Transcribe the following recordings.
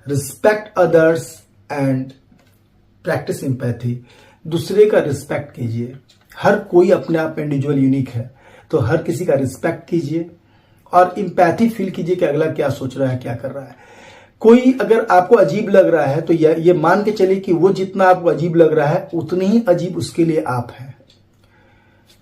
Respect others and practice empathy. दूसरे का respect कीजिए। हर कोई अपने आप में इंडिविजुअल यूनिक है, तो हर किसी का रिस्पेक्ट कीजिए और एम्पैथी फील कीजिए कि अगला क्या सोच रहा है, क्या कर रहा है। कोई अगर आपको अजीब लग रहा है तो ये मान के चलिए कि वो जितना आपको अजीब लग रहा है उतनी ही अजीब उसके लिए आप हैं।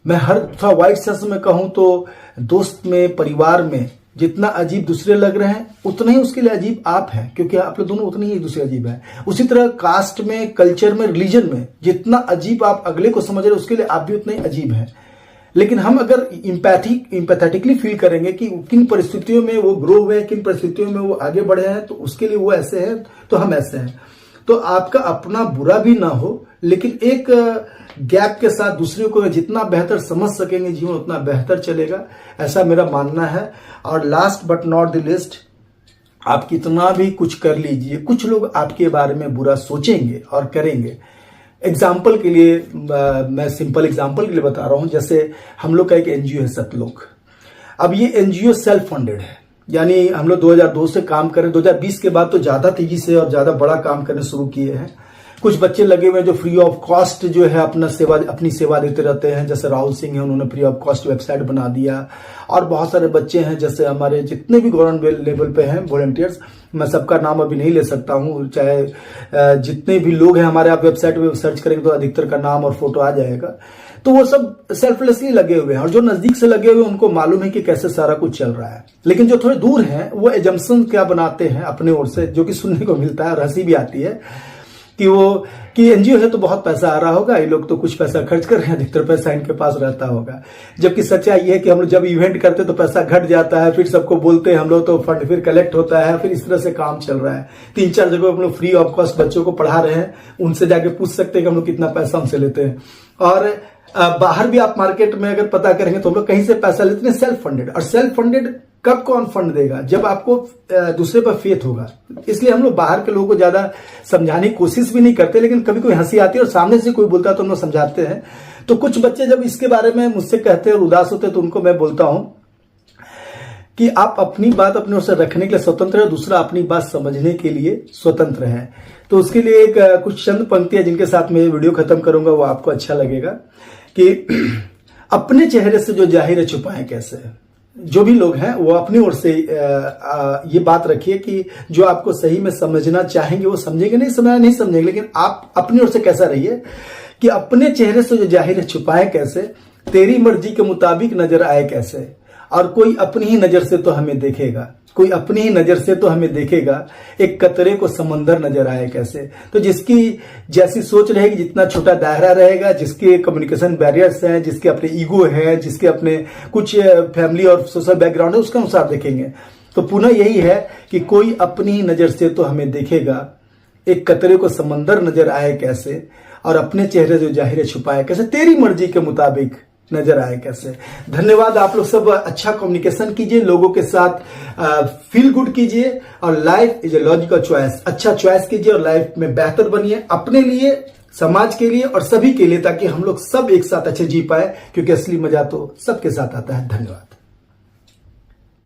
मैं हर थोड़ा वाइड सेंस में कहूं तो दोस्त में, परिवार में जितना अजीब दूसरे लग रहे हैं उतना ही उसके लिए अजीब आप हैं, क्योंकि आप लोग दोनों उतने ही एक दूसरे अजीब हैं। उसी तरह कास्ट में, कल्चर में, रिलीजन में जितना अजीब आप अगले को समझ रहे हैं उसके लिए आप भी उतने ही अजीब हैं। लेकिन हम अगर इम्पैथेटिकली फील करेंगे कि किन परिस्थितियों में वो ग्रो हुए हैं, किन परिस्थितियों में वो आगे बढ़े हैं, तो उसके लिए वो ऐसे हैं तो हम ऐसे हैं। तो आपका अपना बुरा भी ना हो, लेकिन एक गैप के साथ दूसरे को जितना बेहतर समझ सकेंगे जीवन उतना बेहतर चलेगा, ऐसा मेरा मानना है। और last but not the list, आप कितना भी कुछ कर लीजिए, कुछ लोग आपके बारे में बुरा सोचेंगे और करेंगे। एग्जाम्पल के लिए मैं सिंपल एग्जाम्पल के लिए बता रहा हूं, जैसे हम लोग का एक एनजीओ है सतलोक। अब ये एनजीओ सेल्फ फंडेड है, यानी हम लोग 2002 से काम करें, 2020 के बाद तो ज्यादा तेजी से और ज्यादा बड़ा काम करने शुरू किए हैं। कुछ बच्चे लगे हुए हैं जो फ्री ऑफ कॉस्ट जो है अपनी सेवा देते रहते हैं, जैसे राहुल सिंह है, उन्होंने फ्री ऑफ कॉस्ट वेबसाइट बना दिया। और बहुत सारे बच्चे हैं, जैसे हमारे जितने भी गवर्नमेंट लेवल पे हैं वॉलंटियर्स, मैं सबका नाम अभी नहीं ले सकता हूं, चाहे जितने भी लोग हैं हमारे, आप वेबसाइट पे सर्च करेंगे तो अधिकतर का नाम और फोटो आ जाएगा। तो वो सब सेल्फलेसली लगे हुए हैं, और जो नजदीक से लगे हुए हैं उनको मालूम है कि कैसे सारा कुछ चल रहा है। लेकिन जो थोड़े दूर हैं वो एजम्पशन क्या बनाते हैं अपने ओर से, जो कि सुनने को मिलता है और हंसी भी आती है कि एनजीओ है तो बहुत पैसा आ रहा होगा, ये लोग तो कुछ पैसा खर्च कर रहे हैं, अधिकतर पैसा इनके पास रहता होगा। जबकि सच्चाई ये है कि हम लोग जब इवेंट करते तो पैसा घट जाता है, फिर सबको बोलते हैं हम लोग, तो फंड फिर कलेक्ट होता है, फिर इस तरह से काम चल रहा है। 3-4 जगह हम लोग फ्री ऑफ कॉस्ट बच्चों को पढ़ा रहे हैं, उनसे जाके पूछ सकते हैं कि हम लोग कितना पैसा उनसे लेते हैं। और बाहर भी आप मार्केट में अगर पता करेंगे तो हम लोग कहीं से पैसा लेते हैं सेल्फ फंडेड। और सेल्फ फंडेड कब कौन फंड देगा? जब आपको दूसरे पर फेथ होगा। इसलिए हम लोग बाहर के लोगों को ज्यादा समझाने की कोशिश भी नहीं करते, लेकिन कभी कोई हंसी आती है और सामने से कोई बोलता है तो हम लोग समझाते हैं। तो कुछ बच्चे जब इसके बारे में मुझसे कहते हैं और उदास होते हैं तो उनको मैं बोलता हूं कि आप अपनी बात अपने ओर से रखने के लिए स्वतंत्र है, दूसरा अपनी बात समझने के लिए स्वतंत्र है। तो उसके लिए एक कुछ चंद पंक्तियां जिनके साथ मैं वीडियो खत्म करूंगा वो आपको अच्छा लगेगा कि अपने चेहरे से जो जाहिर है छुपाएं कैसे। जो भी लोग हैं वो अपनी ओर से ये बात रखिए कि जो आपको सही में समझना चाहेंगे वो समझेंगे, नहीं समझना नहीं समझेंगे, लेकिन आप अपनी ओर से कैसा रहिए कि अपने चेहरे से जो जाहिर है छुपाएं कैसे, तेरी मर्जी के मुताबिक नजर आए कैसे। और कोई अपनी ही नजर से तो हमें देखेगा, कोई अपनी ही नजर से तो हमें देखेगा, एक कतरे को समंदर नजर आए कैसे। तो जिसकी जैसी सोच रहेगी, जितना छोटा दायरा रहेगा, जिसके कम्युनिकेशन बैरियर्स हैं, जिसके अपने ईगो है, जिसके अपने कुछ फैमिली और सोशल बैकग्राउंड है, उसके अनुसार देखेंगे। तो पुनः यही है कि कोई अपनी ही नजर से तो हमें देखेगा, एक कतरे को समंदर नजर आए कैसे, और अपने चेहरे जो जाहिर छुपाए कैसे, तेरी मर्जी के मुताबिक नजर आए कैसे। धन्यवाद। आप लोग सब अच्छा कम्युनिकेशन कीजिए, लोगों के साथ फील गुड कीजिए, और life is a logical choice. अच्छा चॉइस कीजिए और लाइफ में बेहतर बनिए, अपने लिए, समाज के लिए और सभी के लिए, ताकि हम लोग सब एक साथ अच्छे जी पाए, क्योंकि असली मजा तो सबके साथ आता है। धन्यवाद।